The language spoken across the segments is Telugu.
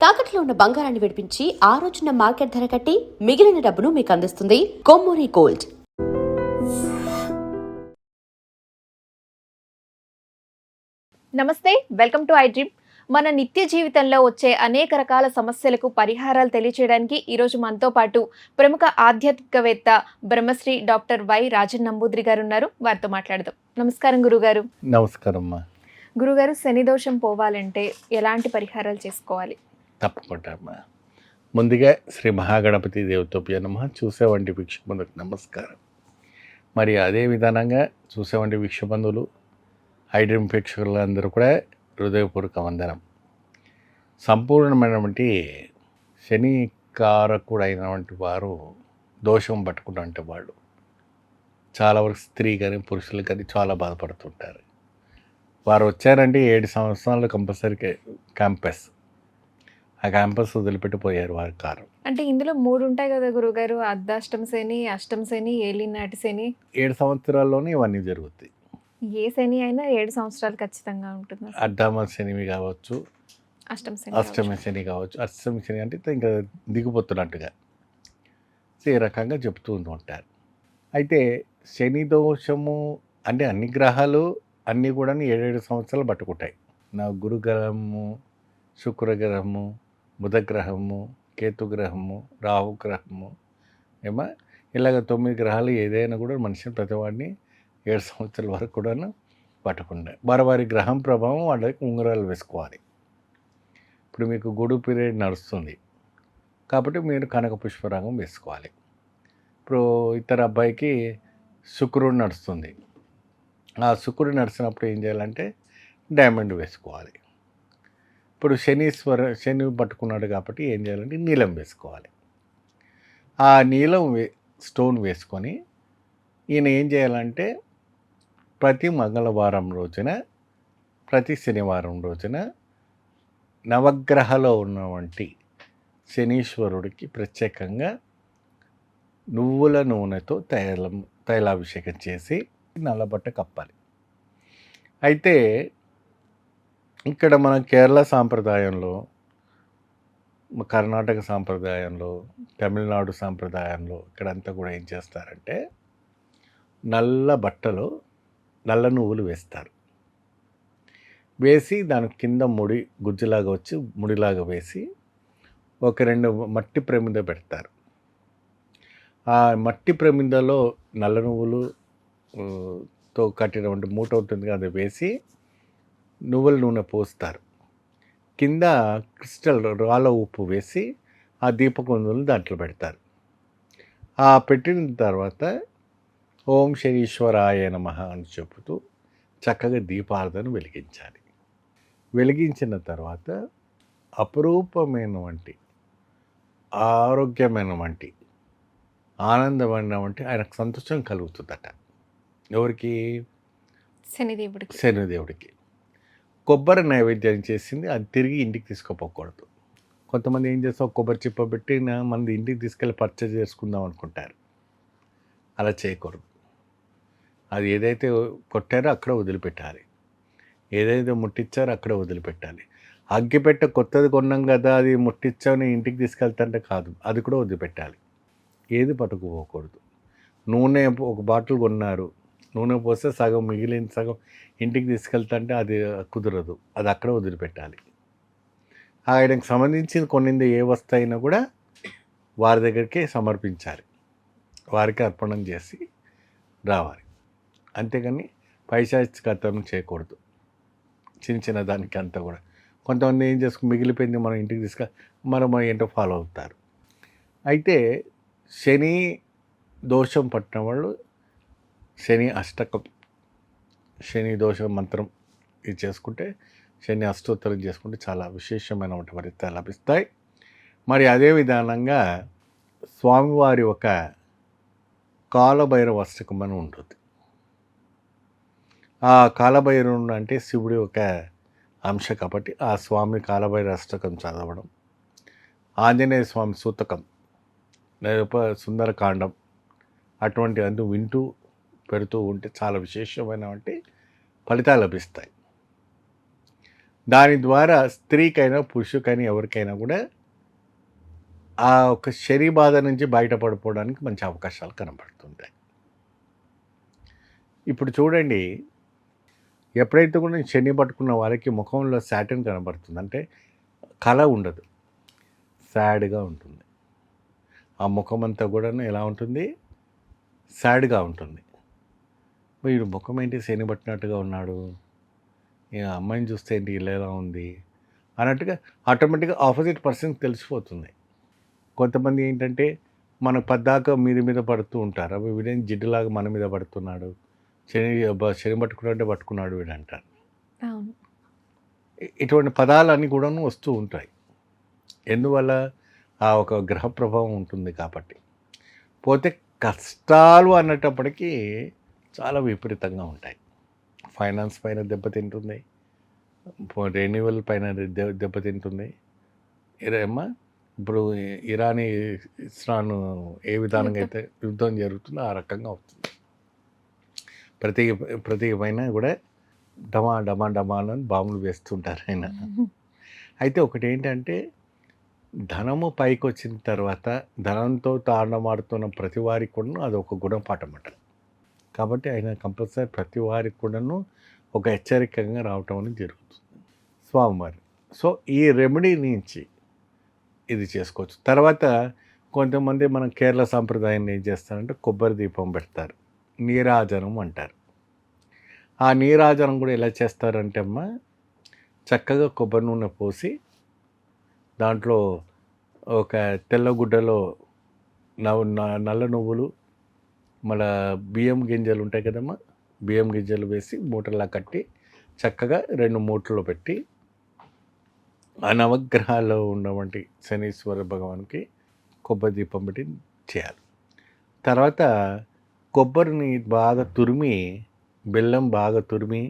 తాకట్లో ఉన్న బంగారాన్ని విడిపించి ఆ రోజున మార్కెట్ ధర కట్టి మిగిలిన డబ్బును మీకు అందిస్తుంది కొమ్మూరి గోల్డ్. నమస్తే, వెల్కమ్ టు ఐడ్రీమ్. మన నిత్య జీవితంలో వచ్చే అనేక రకాల సమస్యలకు పరిహారాలు తెలియచేయడానికి ఈరోజు మనతో పాటు ప్రముఖ ఆధ్యాత్మికవేత్త బ్రహ్మశ్రీ డాక్టర్ వై రాజన్ నంబూద్రి గారు ఉన్నారు. వారితో మాట్లాడదాం. నమస్కారం గురుగారు. నమస్కారం అమ్మా. గురుగారు, శని దోషం పోవాలంటే ఎలాంటి పరిహారాలు చేసుకోవాలి? తప్పకుండా అమ్మా. ముందుగా శ్రీ మహాగణపతి దేవతోప్య నమః. చూసేవంటి వీక్షబంధులకు నమస్కారం. మరి అదే విధానంగా చూసేవంటి వీక్షబంధువులు ఐడ్రీమ్ ప్రేక్షకులందరూ కూడా హృదయపూర్వక వందనం. సంపూర్ణమైనటువంటి శని కారకుడైనటువంటి వారు దోషం పట్టుకున్నటువంటి వాళ్ళు చాలా వరకు స్త్రీ కానీ పురుషులు కానీ చాలా బాధపడుతుంటారు. వారు వచ్చారంటే 7 సంవత్సరాలు కంపల్సరీ క్యాంపస్, ఆ క్యాంపస్ వదిలిపెట్టిపోయారు వారి కారు. అంటే ఇందులో 3 ఉంటాయి కదా గురుగారు, అర్ధాష్టమ శని, అష్టమ శని, ఏలినాటి శని. 7 సంవత్సరాల్లోనే ఇవన్నీ జరుగుతాయి. ఏ శని అయినా 7 సంవత్సరాలు ఖచ్చితంగా ఉంటుంది. అడ్డామ శనివి కావచ్చు, అష్టమి శని కావచ్చు. అష్టమి శని అంటే ఇంకా దిగిపోతున్నట్టుగా ఈ రకంగా చెప్తూ ఉంటారు. అయితే శని దోషము అంటే అన్ని గ్రహాలు అన్నీ కూడా 7 సంవత్సరాలు పట్టుకుంటాయి. నా గురుగ్రహము, శుక్రగ్రహము, బుధగ్రహము, కేతుగ్రహము, రాహుగ్రహము ఏమో ఇలాగ 9 గ్రహాలు ఏదైనా కూడా మనిషిని ప్రతివాడిని 7 సంవత్సరాల వరకు కూడా పట్టుకుంటాయి. వారి గ్రహం ప్రభావం వాళ్ళకి ఉంగరాలు వేసుకోవాలి. ఇప్పుడు మీకు గుడు పీరియడ్ నడుస్తుంది కాబట్టి మీరు కనక పుష్పరాగం వేసుకోవాలి. ఇప్పుడు ఇతర అబ్బాయికి శుక్రుడు నడుస్తుంది. ఆ శుక్రుడు నడిచినప్పుడు ఏం చేయాలంటే డైమండ్ వేసుకోవాలి. ఇప్పుడు శని పట్టుకున్నాడు కాబట్టి ఏం చేయాలంటే నీలం వేసుకోవాలి. ఆ నీలం స్టోన్ వేసుకొని ఈయన ఏం చేయాలంటే ప్రతి మంగళవారం రోజున, ప్రతి శనివారం రోజున నవగ్రహలో ఉన్నటువంటి శనీశ్వరుడికి ప్రత్యేకంగా నువ్వుల నూనెతో తైలాభిషేకం చేసి నల్లబట్ట కప్పాలి. అయితే ఇక్కడ మన కేరళ సాంప్రదాయంలో, కర్ణాటక సాంప్రదాయంలో, తమిళనాడు సాంప్రదాయంలో ఇక్కడంతా కూడా ఏం చేస్తారంటే నల్ల బట్టలో నల్ల నువ్వులు వేస్తారు. వేసి దాని కింద ముడి గుజ్జులాగా వచ్చి ముడిలాగా వేసి ఒక 2 మట్టి ప్రమిద పెడతారు. ఆ మట్టి ప్రమిదలో నల్ల నువ్వులుతో కట్టినటువంటి మూట ఉంటుంది, అది వేసి నువ్వుల నూనె పోస్తారు. కింద క్రిస్టల్ రాళ్ళ ఉప్పు వేసి ఆ దీపకుందులను దాంట్లో పెడతారు. ఆ పెట్టిన తర్వాత ఓం శనీశ్వరాయ నమః అని చెబుతూ చక్కగా దీపార్థను వెలిగించాలి. వెలిగించిన తర్వాత అపురూపమైనటువంటి, ఆరోగ్యమైనటువంటి, ఆనందమైనటువంటి ఆయనకు సంతోషం కలుగుతుందట. ఎవరికి? శనిదేవుడికి. కొబ్బరి నైవేద్యం చేసింది అది తిరిగి ఇంటికి తీసుకుపోకూడదు. కొంతమంది ఏం చేస్తావు, కొబ్బరి చిప్ప పెట్టి మంది ఇంటికి తీసుకెళ్ళి పర్చేజ్ చేసుకుందాం అనుకుంటారు. అలా చేయకూడదు. అది ఏదైతే కొట్టారో అక్కడ వదిలిపెట్టాలి, ఏదైతే ముట్టించారో అక్కడ వదిలిపెట్టాలి. అగ్గిపెట్ట కొత్తది కొన్నాం కదా అది ముట్టించామని ఇంటికి తీసుకెళ్తాంటే కాదు, అది కూడా వదిలిపెట్టాలి. ఏది పట్టుకుపోకూడదు. నూనె ఒక బాటిల్ కొన్నారు, నూనె పోస్తే సగం మిగిలిన సగం ఇంటికి తీసుకెళ్తాంటే అది కుదరదు, అది అక్కడ వదిలిపెట్టాలి. ఆయనకు సంబంధించిన కొన్నింది ఏ వస్తువు అయినా కూడా వారి దగ్గరికి సమర్పించాలి, వారికి అర్పణం చేసి రావాలి. అంతేగాని పైశాచికతనం చేయకూడదు. చిన్న దానికి అంతా కూడా కొంతమంది ఏం చేసుకుని మిగిలిపోయింది మనం ఇంటికి మనం ఏంటో ఫాలో అవుతారు. అయితే శని దోషం పట్టిన వాళ్ళు శని అష్టకం, శని దోషం మంత్రం ఇది చేసుకుంటే, శని అష్టోత్తరం చేసుకుంటే చాలా విశేషమైనటువంటి ఫలితాలు లభిస్తాయి. మరి అదే విధానంగా స్వామివారి ఒక కాలభైరవ అష్టకం అని ఉంటుంది. ఆ కాలభైరవుడు అంటే శివుడి ఒక అంశ కాబట్టి ఆ స్వామి కాలభైరవ అష్టకం చదవడం, ఆంజనేయ స్వామి సూతకం, సుందరకాండం అటువంటి అంటూ వింటూ పెడుతూ ఉంటే చాలా విశేషమైనటువంటి ఫలితాలు లభిస్తాయి. దాని ద్వారా స్త్రీకైనా పురుషుకైనా ఎవరికైనా కూడా ఆ ఒక శని బాధ నుంచి బయటపడిపోవడానికి మంచి అవకాశాలు కనబడుతుంటాయి. ఇప్పుడు చూడండి, ఎప్పుడైతే కూడా శని పట్టుకున్న వారికి ముఖంలో శాటర్న్ కనబడుతుంది, అంటే కళ ఉండదు, సాడ్గా ఉంటుంది. ఆ ముఖం అంతా కూడా ఎలా ఉంటుంది, సాడ్గా ఉంటుంది. వీడు ముఖం ఏంటి శని పట్టినట్టుగా ఉన్నాడు, ఈ అమ్మాయిని చూస్తే ఏంటి ఇలా ఎలా ఉంది అన్నట్టుగా ఆటోమేటిక్గా ఆపోజిట్ పర్సన్కి తెలిసిపోతుంది. కొంతమంది ఏంటంటే మనకు పద్దాక మీద పడుతూ ఉంటారు, అవి వీడేం జిడ్డులాగా మన మీద పడుతున్నాడు, శని పట్టుకున్నట్టే పట్టుకున్నాడు వీడు అంటారు. అవును. ఇటువంటి పదాలన్నీ కూడా వస్తూ ఉంటాయి. ఎందువల్ల ఆ ఒక గ్రహ ప్రభావం ఉంటుంది కాబట్టి. పోతే కష్టాలు అన్నటప్పటికీ చాలా విపరీతంగా ఉంటాయి. ఫైనాన్స్ పైన దెబ్బతింటుంది, రెన్యువల్ పైన దెబ్బతింటుంది. ఏమా ఇప్పుడు ఇరాన్ ఇస్రాన్ ఏ విధానంగా అయితే యుద్ధం జరుగుతుందో ఆ రకంగా అవుతుంది. ప్రతి పైన కూడా డమా అని బాంబులు వేస్తుంటారు ఆయన. అయితే ఒకటి ఏంటంటే, ధనము పైకి వచ్చిన తర్వాత ధనంతో తాండమాడుతున్న ప్రతి వారికి కూడా అది ఒక గుణపాఠం అట. కాబట్టి ఆయన కంపల్సరీ ప్రతి వారికి కూడాను ఒక హెచ్చరికంగా రావటం అనేది జరుగుతుంది స్వామివారి. సో ఈ రెమెడీ నుంచి ఇది చేసుకోవచ్చు. తర్వాత కొంతమంది మనం కేరళ సాంప్రదాయాన్ని ఏం చేస్తారంటే కొబ్బరి దీపం పెడతారు, నీరాజనం అంటారు. ఆ నీరాజనం కూడా ఎలా చేస్తారంటే అమ్మ, చక్కగా కొబ్బరి నూనె పోసి దాంట్లో ఒక తెల్ల గుడ్డలో నల్ల నువ్వులు, మళ్ళా బియ్యం గింజలు ఉంటాయి కదమ్మా, బియ్యం గింజలు వేసి మూటలా కట్టి చక్కగా 2 మూటల్లో పెట్టి ఆ నవగ్రహాల్లో ఉన్నటువంటి శనీశ్వర భగవాన్కి కొబ్బరి దీపం పెట్టి చేయాలి. తర్వాత కొబ్బరిని బాగా తురిమి, బెల్లం బాగా తురిమి,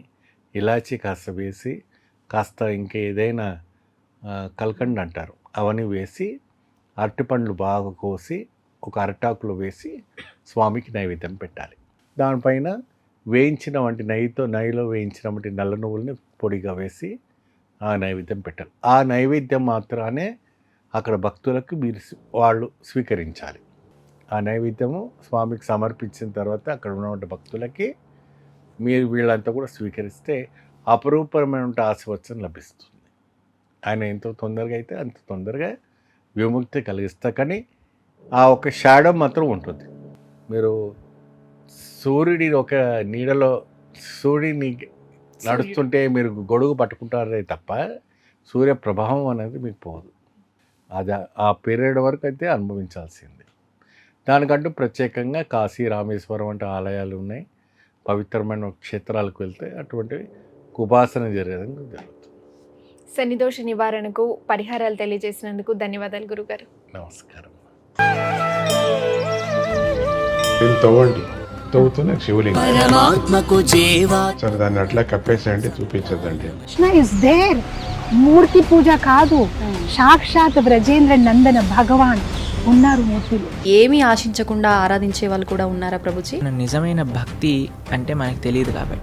ఇలాచీ కాస్త వేసి, కాస్త ఇంకేదైనా కల్కండ్ అంటారు అవన్నీ వేసి, అరటిపండ్లు బాగా కోసి ఒక అరటాకులో వేసి స్వామికి నైవేద్యం పెట్టాలి. దానిపైన వేయించిన వంటి నెయ్యిలో వేయించిన వంటి నల్ల నువ్వుల్ని పొడిగా వేసి ఆ నైవేద్యం పెట్టాలి. ఆ నైవేద్యం మాత్రానే అక్కడ భక్తులకు వాళ్ళు స్వీకరించాలి. ఆ నైవేద్యము స్వామికి సమర్పించిన తర్వాత అక్కడ ఉన్నటువంటి భక్తులకి వీళ్ళంతా కూడా స్వీకరిస్తే అపరూపమైన ఆశీర్వచనం లభిస్తుంది. ఆయన ఎంత తొందరగా అయితే అంత తొందరగా విముక్తి కలిగిస్తారు. కానీ ఆ ఒక షాడో మాత్రం ఉంటుంది. మీరు సూర్యుడి ఒక నీడలో సూర్యుడిని నడుస్తుంటే మీరు గొడుగు పట్టుకుంటారే తప్ప సూర్య ప్రభావం అనేది మీకు పోదు. అది ఆ పీరియడ్ వరకు అయితే అనుభవించాల్సింది. దానికంటూ ప్రత్యేకంగా కాశీ, రామేశ్వరం వంటి ఆలయాలు ఉన్నాయి. పవిత్రమైన క్షేత్రాలకు వెళ్తే అటువంటివి ఉపాసన జరుగుతుంది. శనిదోష నివారణకు పరిహారాలు తెలియజేసినందుకు ధన్యవాదాలు గురుగారు. నమస్కారం. తవ్వండి, తవ్వుతూనే శివలింగం. పరమాత్మకు జీవా సరే, దాన్ని అట్లా కప్పేసేయండి, చూపించదండి. Krishna is there. మూర్తి పూజ కాదు, సాక్షాత్ బ్రజేంద్ర నందన భగవాన్ ఉన్నారు మూర్తిలో. ఏమీ ఆశించకుండా ఆరాధించే వాళ్ళు కూడా ఉన్నారా ప్రభుజీ? నిజమైన భక్తి అంటే మనకు తెలియదు కాబట్టి